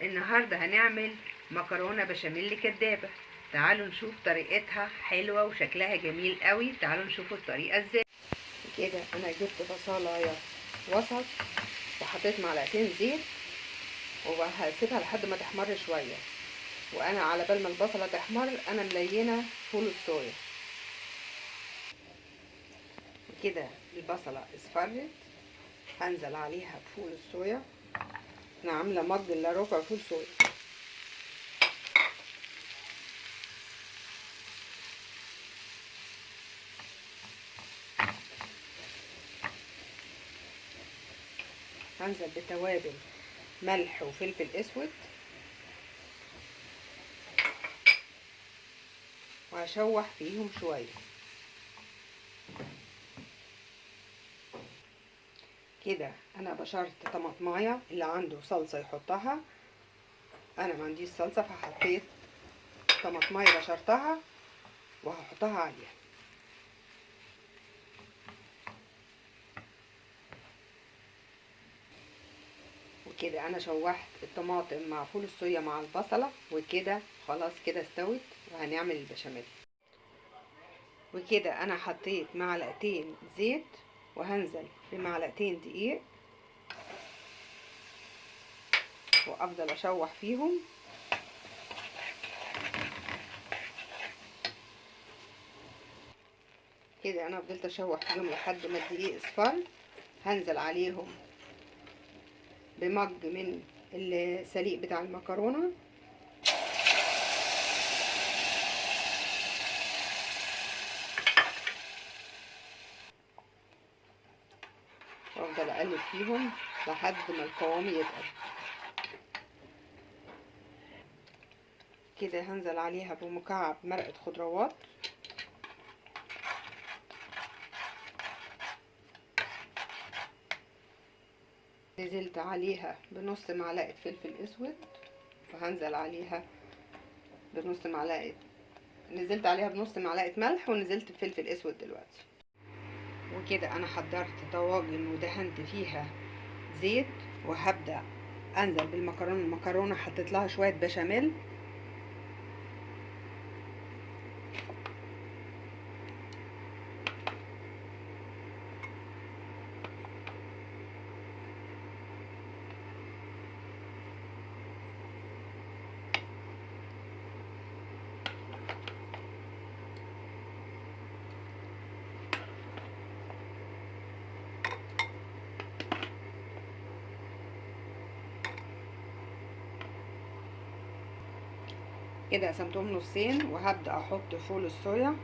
النهاردة هنعمل مكرونة بشاميل كدابة. تعالوا نشوف طريقتها، حلوة وشكلها جميل قوي. تعالوا نشوف الطريقة ازاي. كده انا جبت بصلاية وسط وحطيت معلقتين زيت وهسيبها لحد ما تحمر شوية. وانا على بال ما البصلة تحمر انا ملينة فول الصويا. كده البصلة اصفرت، هنزل عليها بفول الصويا. انا عاملة مج الا ربع فول صويا. هنزل بتوابل ملح وفلفل اسود، وهشوح فيهم شويه. كده انا بشرت طماطمايه، اللي عنده صلصه يحطها. انا ما عنديش صلصه فحطيت طماطمايه بشرتها وهحطها عليها. وكده انا شوحت الطماطم مع فول الصويا مع البصله، وكده خلاص كده استوت وهنعمل البشاميل. وكده انا حطيت معلقتين زيت وهنزل بمعلقتين دقيق وافضل اشوح فيهم. كده انا فضلت اشوح فيهم لحد ما الدقيق اصفر. هنزل عليهم بمج من السليق بتاع المكرونه، وافضل اقلب فيهم لحد ما القوام يتقل. كده هنزل عليها بمكعب مرقه خضروات، نزلت عليها بنص معلقه فلفل اسود، وهنزل عليها بنص معلقه بنص معلقه ملح، ونزلت بفلفل اسود دلوقتي. وكده انا حضرت طواجن ودهنت فيها زيت، وهبدأ انزل بالمكرونه. المكرونه حطيت لها شويه بشاميل، كده قسمتهم نصين وهبدأ احط فول الصويا.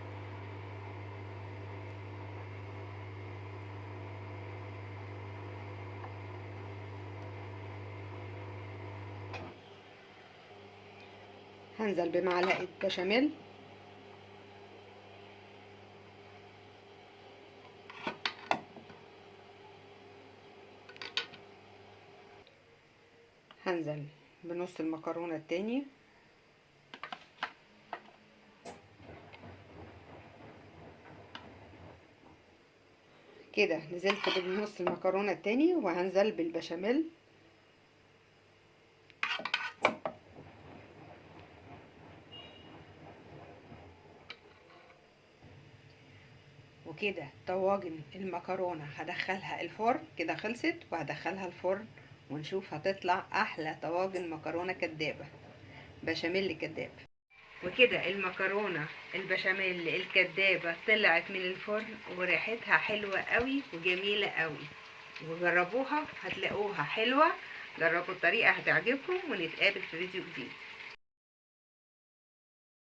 هنزل بمعلقة بشاميل، هنزل بنص المكرونة التاني، كده نزلت بنص المكرونة التاني وهنزل بالبشاميل. وكده طواجن المكرونة هدخلها الفرن. كده خلصت وهدخلها الفرن ونشوف هتطلع احلى طواجن مكرونة كدابة بشاميل كداب. وكده المكرونة البشاميل الكدابة طلعت من الفرن وريحتها حلوة قوي وجميلة قوي، وجربوها هتلاقوها حلوة. جربوا الطريقة هتعجبكم، ونتقابل في فيديو جديد.